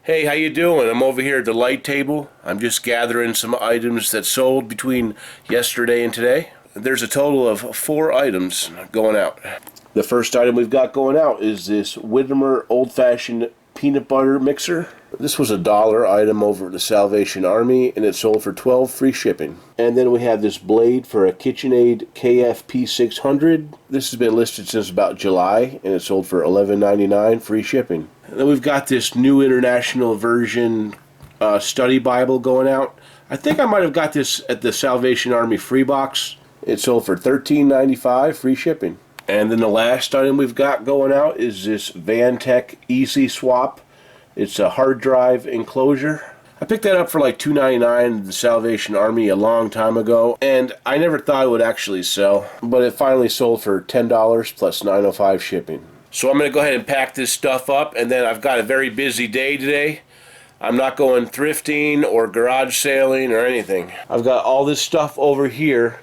Hey, how you doing? I'm over here at the light table. I'm just gathering some items that sold between yesterday and today. There's a total of 4 items going out. The first item we've got going out is this Whittemer old-fashioned peanut butter mixer. This was a $1 item over at the Salvation Army, and it sold for $12 free shipping. And then we have this blade for a KitchenAid KFP 600. This has been listed since about July, and it sold for $11.99 free shipping. And then we've got this new international version study Bible going out. I think I might have got this at the Salvation Army free box. It sold for $13.95 free shipping. And then the last item we've got going out is this Vantech Easy Swap. It's a hard drive enclosure. I picked that up for like $2.99 at the Salvation Army a long time ago, and I never thought it would actually sell, but it finally sold for $10 plus $9.05 shipping. So I'm going to go ahead and pack this stuff up, and then I've got a very busy day today. I'm not going thrifting or garage sailing or anything. I've got all this stuff over here,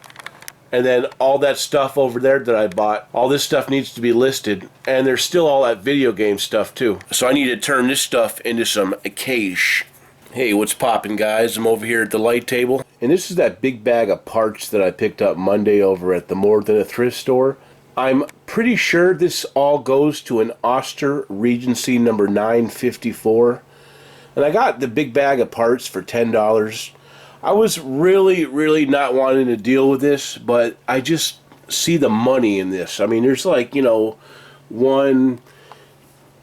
and then all that stuff over there that I bought. All this stuff needs to be listed, and there's still all that video game stuff too. So I need to turn this stuff into some cash. Hey, what's poppin', guys? I'm over here at the light table, and this is that big bag of parts that I picked up Monday over at the More Than a Thrift store. I'm pretty sure this all goes to an Oster Regency number 954. And I got the big bag of parts for $10. I was really not wanting to deal with this, but I just see the money in this. I mean, there's like, 1,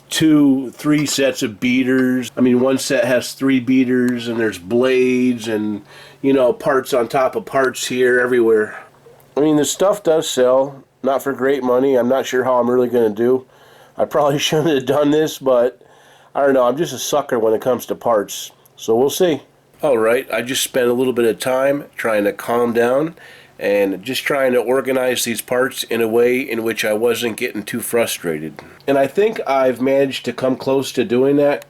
2, 3 sets of beaters. I mean, one set has 3 beaters, and there's blades and, parts on top of parts here everywhere. I mean, the stuff does sell. Not for great money. I'm not sure how I'm really going to do. I probably shouldn't have done this, but I don't know. I'm just a sucker when it comes to parts. So we'll see. Alright, I just spent a little bit of time trying to calm down and just trying to organize these parts in a way in which I wasn't getting too frustrated. And I think I've managed to come close to doing that.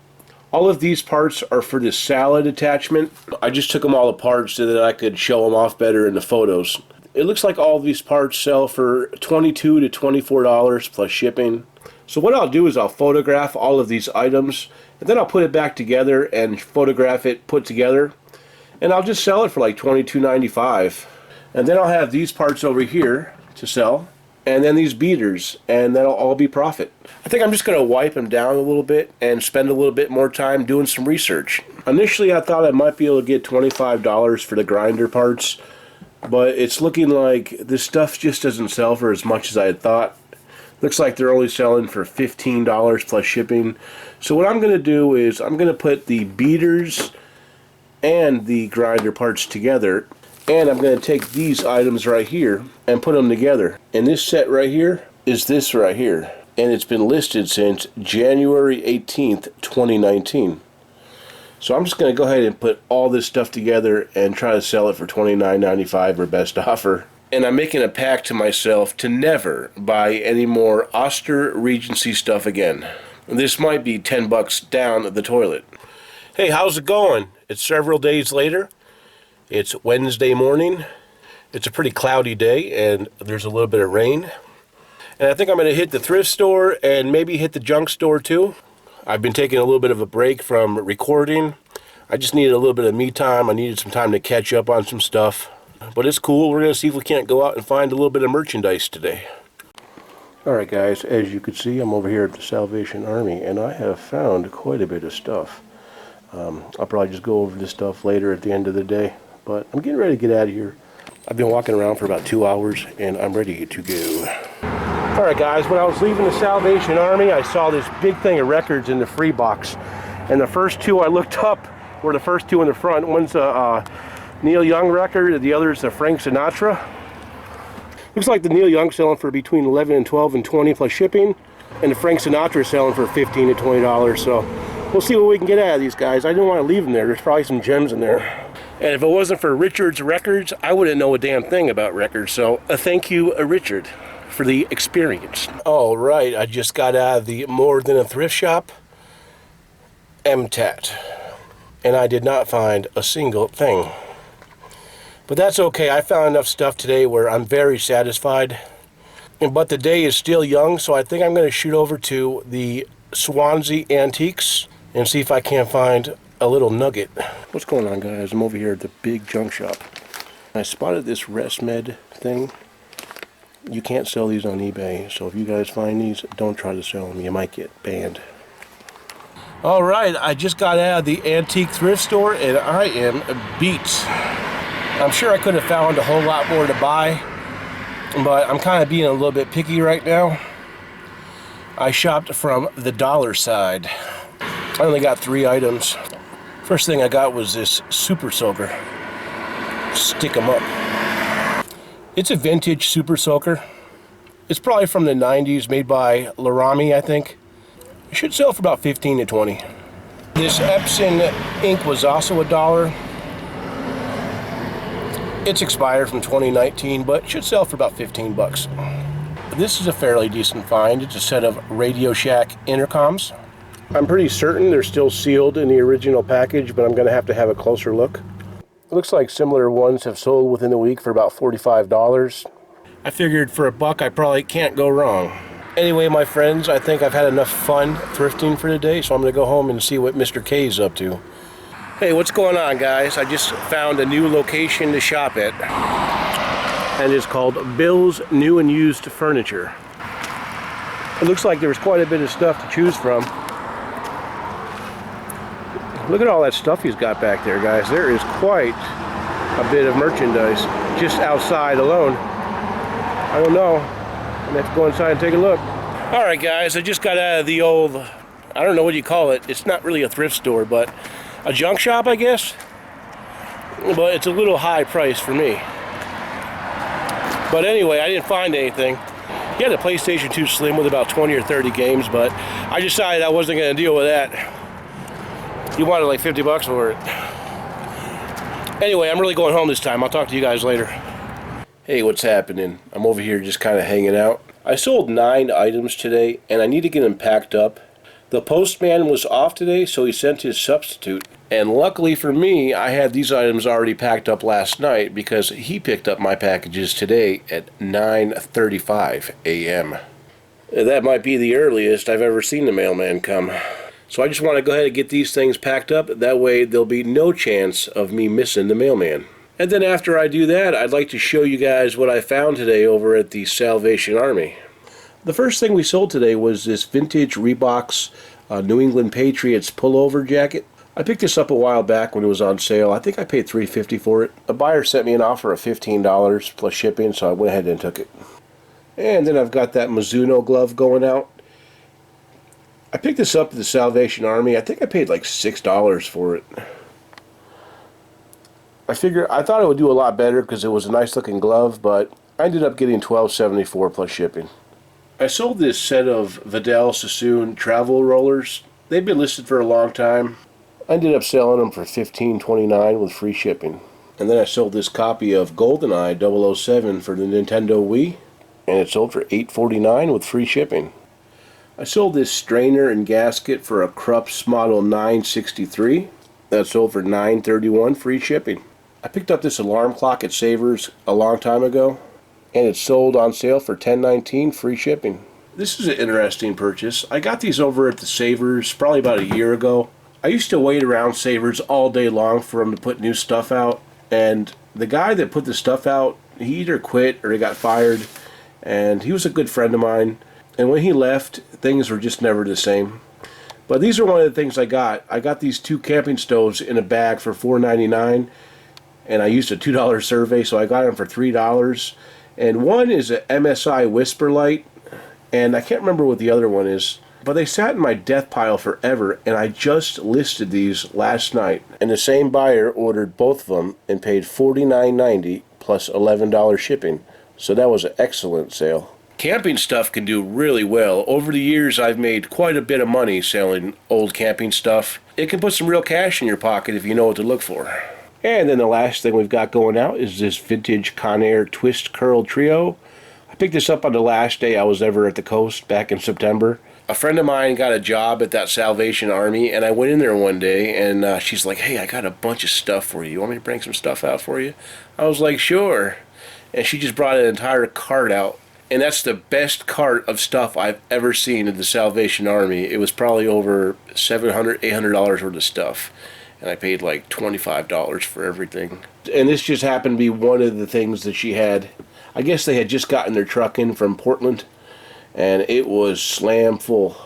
All of these parts are for the salad attachment. I just took them all apart so that I could show them off better in the photos. It looks like all of these parts sell for $22 to $24 plus shipping. So what I'll do is I'll photograph all of these items, and then I'll put it back together and photograph it put together, and I'll just sell it for like $22.95. And then I'll have these parts over here to sell, and then these beaters, and that'll all be profit. I think I'm just going to wipe them down a little bit and spend a little bit more time doing some research. Initially I thought I might be able to get $25 for the grinder parts, but it's looking like this stuff just doesn't sell for as much as I had thought. Looks like they're only selling for $15 plus shipping. So what I'm going to do is I'm going to put the beaters and the grinder parts together, and I'm going to take these items right here and put them together. And this set right here is this right here, and it's been listed since January 18th, 2019. So I'm just going to go ahead and put all this stuff together and try to sell it for $29.95 or best offer. And I'm making a pact to myself to never buy any more Oster Regency stuff again. This might be $10 down the toilet. Hey, how's it going? It's several days later. It's Wednesday morning. It's a pretty cloudy day, and there's a little bit of rain. And I think I'm going to hit the thrift store and maybe hit the junk store too. I've been taking a little bit of a break from recording. I just needed a little bit of me time. I needed some time to catch up on some stuff. But it's cool. We're going to see if we can't go out and find a little bit of merchandise today. Alright guys, as you can see, I'm over here at the Salvation Army, and I have found quite a bit of stuff. I'll probably just go over this stuff later at the end of the day. But I'm getting ready to get out of here. I've been walking around for about 2 hours, and I'm ready to go. Alright guys, when I was leaving the Salvation Army, I saw this big thing of records in the free box. And the first 2 I looked up were the first 2 in the front. One's a Neil Young record, and the other is a Frank Sinatra. Looks like the Neil Young selling for between 11 and 12 and 20 plus shipping. And the Frank Sinatra selling for $15 to $20. So we'll see what we can get out of these guys. I didn't want to leave them there. There's probably some gems in there. And if it wasn't for Richard's Records, I wouldn't know a damn thing about records. So thank you, Richard, for the experience. All right, I just got out of the More Than a Thrift shop, MTAT, and I did not find a single thing. But that's okay. I found enough stuff today where I'm very satisfied. But the day is still young, so I think I'm going to shoot over to the Swansea Antiques and see if I can't find a little nugget. What's going on, guys? I'm over here at the big junk shop. I spotted this ResMed thing. You can't sell these on eBay, so if you guys find these, don't try to sell them. You might get banned. Alright, I just got out of the antique thrift store and I am beat. I'm sure I could have found a whole lot more to buy, but I'm kind of being a little bit picky right now. I shopped from the dollar side. I only got 3 items. First thing I got was this Super Soaker. Stick 'em up. It's a vintage Super Soaker. It's probably from the 90s, made by Laramie, I think. It should sell for about 15 to 20. This Epson ink was also $1. It's expired from 2019, but should sell for about 15 bucks. This is a fairly decent find. It's a set of Radio Shack intercoms. I'm pretty certain they're still sealed in the original package, but I'm going to have a closer look. It looks like similar ones have sold within the week for about $45. I figured for $1 I probably can't go wrong. Anyway, my friends, I think I've had enough fun thrifting for today, so I'm going to go home and see what Mr. K is up to. Hey, what's going on, guys? I just found a new location to shop at, and it's called Bill's New and Used Furniture. It looks like there's quite a bit of stuff to choose from. Look at all that stuff he's got back there, guys. There is quite a bit of merchandise just outside alone. I don't know. I'm gonna have to go inside and take a look. All right, guys, I just got out of the old, I don't know what you call it. It's not really a thrift store, but a junk shop, I guess. But it's a little high price for me. But anyway, I didn't find anything. He had a PlayStation 2 Slim with about 20 or 30 games, but I decided I wasn't gonna deal with that. He wanted like 50 bucks for it. Anyway, I'm really going home this time. I'll talk to you guys later. Hey, what's happening? I'm over here just kind of hanging out. I sold 9 items today, and I need to get them packed up. The postman was off today, so he sent his substitute. And luckily for me, I had these items already packed up last night because he picked up my packages today at 9:35 a.m. That might be the earliest I've ever seen the mailman come. So I just want to go ahead and get these things packed up. That way there'll be no chance of me missing the mailman. And then after I do that, I'd like to show you guys what I found today over at the Salvation Army. The first thing we sold today was this vintage Reeboks New England Patriots pullover jacket. I picked this up a while back when it was on sale. I think I paid $3.50 for it. A buyer sent me an offer of $15 plus shipping, so I went ahead and took it. And then I've got that Mizuno glove going out. I picked this up at the Salvation Army. I think I paid like $6 for it. I thought it would do a lot better because it was a nice looking glove, but I ended up getting $12.74 plus shipping. I sold this set of Vidal Sassoon travel rollers. They've been listed for a long time. I ended up selling them for $15.29 with free shipping. And then I sold this copy of GoldenEye 007 for the Nintendo Wii, and it sold for $8.49 with free shipping. I sold this strainer and gasket for a Krups Model 963. That sold for $9.31 free shipping. I picked up this alarm clock at Savers a long time ago, and it sold on sale for $10.19 free shipping. This is an interesting purchase. I got these over at the Savers probably about a year ago. I used to wait around Savers all day long for them to put new stuff out, and the guy that put the stuff out, he either quit or he got fired, and he was a good friend of mine. And when he left, things were just never the same. But these are one of the things I got. I got these 2 camping stoves in a bag for $4.99, and I used a $2 survey, so I got them for $3. And one is a MSI Whisper Light, and I can't remember what the other one is. But they sat in my death pile forever, and I just listed these last night. And the same buyer ordered both of them and paid $49.90 plus $11 shipping. So that was an excellent sale. Camping stuff can do really well. Over the years, I've made quite a bit of money selling old camping stuff. It can put some real cash in your pocket if you know what to look for. And then the last thing we've got going out is this vintage Conair Twist Curl Trio. I picked this up on the last day I was ever at the coast back in September. A friend of mine got a job at that Salvation Army, and I went in there one day, and she's like, "Hey, I got a bunch of stuff for you. You want me to bring some stuff out for you?" I was like, "Sure." And she just brought an entire cart out. And that's the best cart of stuff I've ever seen in the Salvation Army. It was probably over $700, $800 worth of stuff. And I paid like $25 for everything. And this just happened to be one of the things that she had. I guess they had just gotten their truck in from Portland, and it was slam full.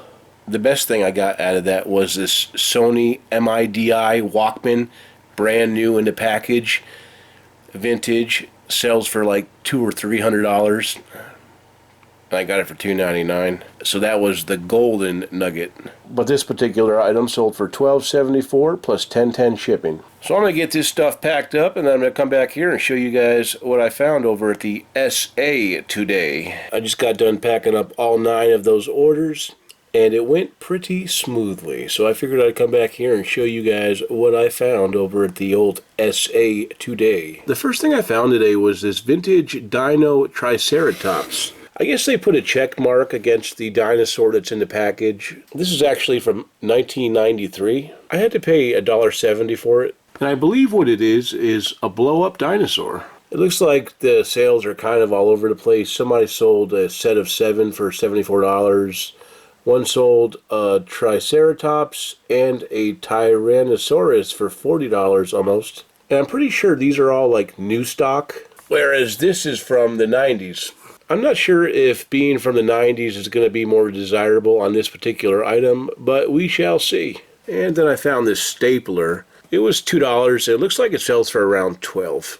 The best thing I got out of that was this Sony MIDI Walkman, brand new in the package, vintage, sells for like $200 or $300. I got it for $2.99. So that was the golden nugget. But this particular item sold for $12.74 plus $10.10 shipping. So I'm going to get this stuff packed up, and then I'm going to come back here and show you guys what I found over at the SA today. I just got done packing up all 9 of those orders, and it went pretty smoothly. So I figured I'd come back here and show you guys what I found over at the old SA today. The first thing I found today was this vintage Dino Triceratops. I guess they put a check mark against the dinosaur that's in the package. This is actually from 1993. I had to pay $1.70 for it. And I believe what it is a blow-up dinosaur. It looks like the sales are kind of all over the place. Somebody sold a set of 7 for $74. One sold a Triceratops and a Tyrannosaurus for $40 almost. And I'm pretty sure these are all like new stock, whereas this is from the 90s. I'm not sure if being from the 90s is going to be more desirable on this particular item, but we shall see. And then I found this stapler. It was $2. It looks like it sells for around $12.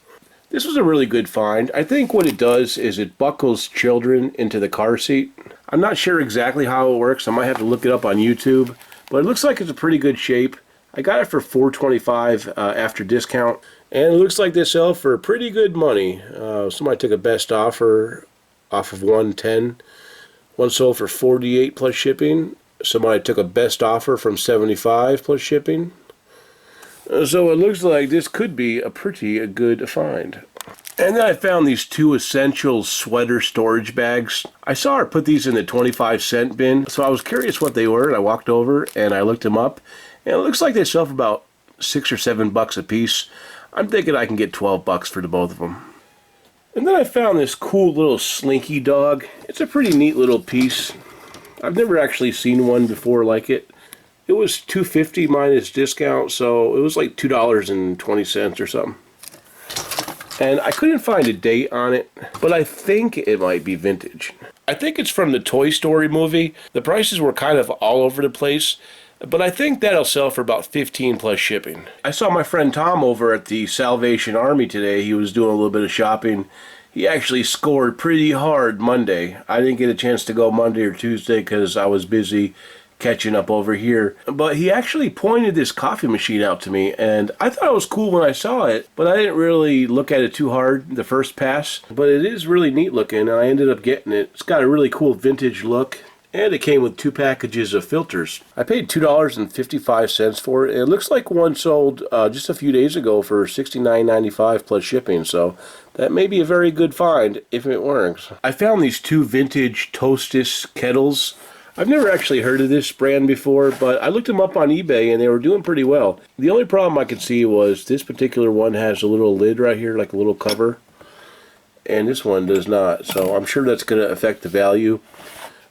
This was a really good find. I think what it does is it buckles children into the car seat. I'm not sure exactly how it works. I might have to look it up on YouTube, but it looks like it's a pretty good shape. I got it for $4.25 after discount, and it looks like they sell for pretty good money. Somebody took a best offer off of $110. One sold for $48 plus shipping. Somebody took a best offer from $75 plus shipping. So it looks like this could be a pretty good find. And then I found these 2 essential sweater storage bags. I saw her put these in the 25-cent bin, so I was curious what they were, and I walked over and I looked them up, and it looks like they sell for about $6 or $7 a piece. I'm thinking I can get $12 for the both of them. And then I found this cool little slinky dog. It's a pretty neat little piece. I've never actually seen one before like it. It was $2.50 minus discount, so it was like $2.20 or something. And I couldn't find a date on it, but I think it might be vintage. I think it's from the Toy Story movie. The prices were kind of all over the place, but I think that'll sell for about $15 plus shipping. I saw my friend Tom over at the Salvation Army today. He was doing a little bit of shopping. He actually scored pretty hard Monday. I didn't get a chance to go Monday or Tuesday because I was busy catching up over here. But he actually pointed this coffee machine out to me, and I thought it was cool when I saw it, but I didn't really look at it too hard the first pass. But it is really neat looking, and I ended up getting it. It's got a really cool vintage look. And it came with 2 packages of filters. I paid $2.55 for it. It looks like one sold just a few days ago for $69.95 plus shipping, so that may be a very good find if it works. I found these 2 vintage Toastis kettles. I've never actually heard of this brand before, but I looked them up on eBay and they were doing pretty well. The only problem I could see was this particular one has a little lid right here, like a little cover, and this one does not, so I'm sure that's going to affect the value.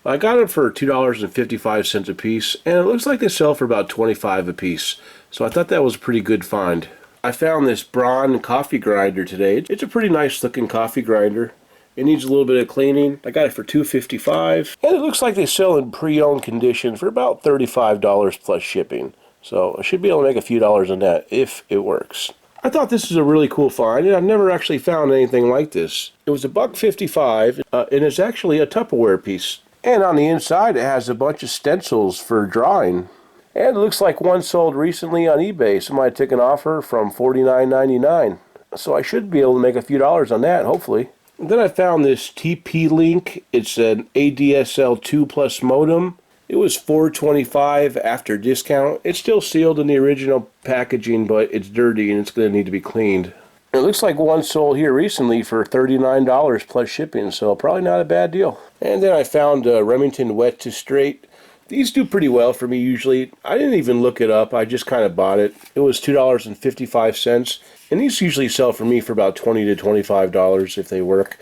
I got it for $2.55 a piece, and it looks like they sell for about $25 a piece. So I thought that was a pretty good find. I found this Braun coffee grinder today. It's a pretty nice looking coffee grinder. It needs a little bit of cleaning. I got it for $2.55, and it looks like they sell in pre-owned condition for about $35 plus shipping. So I should be able to make a few dollars on that if it works. I thought this was a really cool find, and I've never actually found anything like this. It was $1.55, and it's actually a Tupperware piece. And on the inside, it has a bunch of stencils for drawing. And it looks like one sold recently on eBay. Somebody took an offer from $49.99. So I should be able to make a few dollars on that, hopefully. And then I found this TP-Link. It's an ADSL 2 Plus modem. It was $4.25 after discount. It's still sealed in the original packaging, but it's dirty and it's going to need to be cleaned. It looks like one sold here recently for $39 plus shipping, so probably not a bad deal. And then I found Remington Wet to Straight. These do pretty well for me usually. I didn't even look it up, I just kind of bought it. It was $2.55, and these usually sell for me for about $20 to $25 if they work.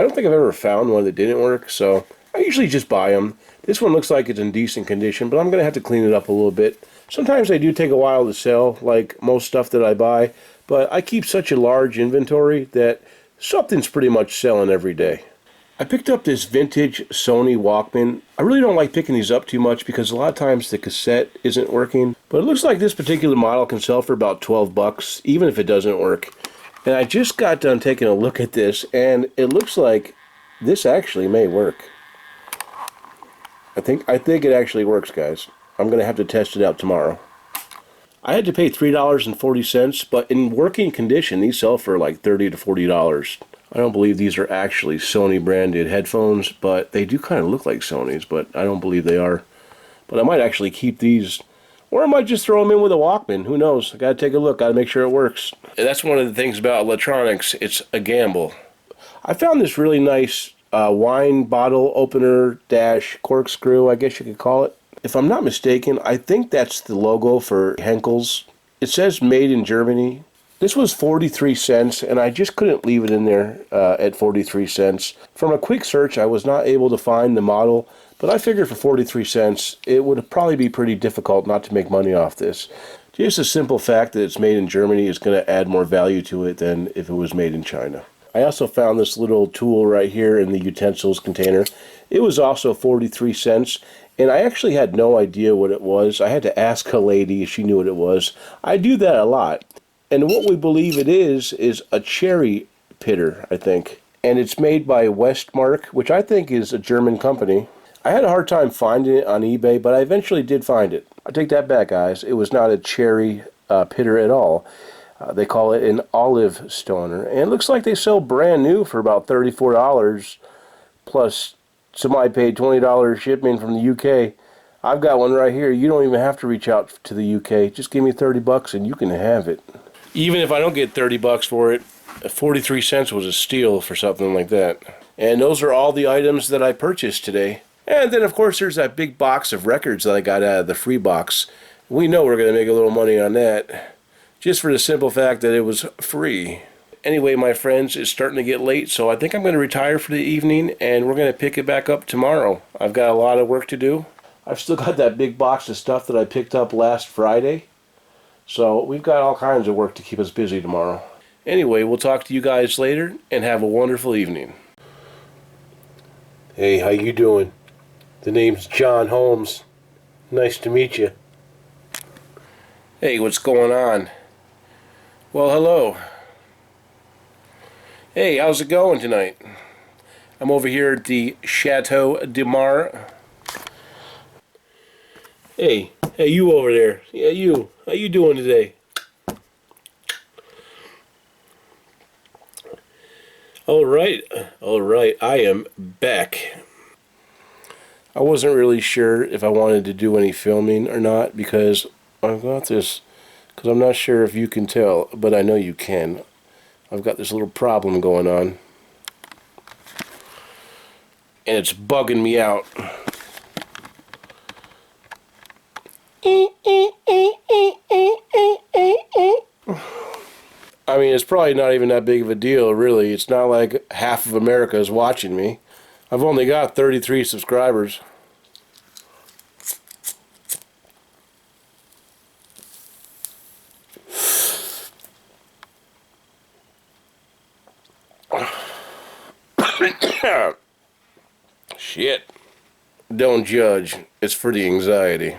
I don't think I've ever found one that didn't work, so I usually just buy them. This one looks like it's in decent condition, but I'm going to have to clean it up a little bit. Sometimes they do take a while to sell, like most stuff that I buy, but I keep such a large inventory that something's pretty much selling every day. I picked up this vintage Sony Walkman. I really don't like picking these up too much because a lot of times the cassette isn't working, but it looks like this particular model can sell for about 12 bucks, even if it doesn't work. And I just got done taking a look at this, and it looks like this actually may work. I think it actually works, guys. I'm going to have to test it out tomorrow. I had to pay $3.40, but in working condition, these sell for like $30 to $40. I don't believe these are actually Sony branded headphones, but they do kind of look like Sony's, but I don't believe they are. But I might actually keep these, or I might just throw them in with a Walkman. Who knows? I gotta take a look, gotta make sure it works. And that's one of the things about electronics, it's a gamble. I found this really nice wine bottle opener dash corkscrew, I guess you could call it. If I'm not mistaken, I think that's the logo for Henkel's. It says made in Germany. This was 43 cents, and I just couldn't leave it in there at 43 cents. From a quick search, I was not able to find the model, but I figured for 43 cents, it would probably be pretty difficult not to make money off this. Just the simple fact that it's made in Germany is going to add more value to it than if it was made in China. I also found this little tool right here in the utensils container. It was also 43 cents, and I actually had no idea what it was. I had to ask a lady if she knew what it was. I do that a lot. And what we believe it is a cherry pitter, I think. And it's made by Westmark, which I think is a German company. I had a hard time finding it on eBay, but I eventually did find it. I take that back, guys. It was not a cherry pitter at all. They call it an olive stoner. And it looks like they sell brand new for about $34, plus somebody paid $20 shipping from the UK. I've got one right here. You don't even have to reach out to the UK. Just give me 30 bucks and you can have it. Even if I don't get 30 bucks for it, 43 cents was a steal for something like that. And those are all the items that I purchased today. And then, of course, there's that big box of records that I got out of the free box. We know we're going to make a little money on that, just for the simple fact that it was free. Anyway, my friends, it's starting to get late, so I think I'm going to retire for the evening, and we're going to pick it back up tomorrow. I've got a lot of work to do. I've still got that big box of stuff that I picked up last Friday. So we've got all kinds of work to keep us busy tomorrow. Anyway, we'll talk to you guys later, and have a wonderful evening. Hey, how you doing? The name's John Holmes. Nice to meet you. Hey, what's going on? Well, hello. Hey, how's it going tonight? I'm over here at the Chateau de Mar. Hey, you over there. Yeah, you. How you doing today? All right. I am back. I wasn't really sure if I wanted to do any filming or not because I've got this, because I'm not sure if you can tell, but I know you can. I've got this little problem going on, and it's bugging me out. I mean, it's probably not even that big of a deal, really. It's not like half of America is watching me. I've only got 33 subscribers. Shit. Don't judge. It's for the anxiety.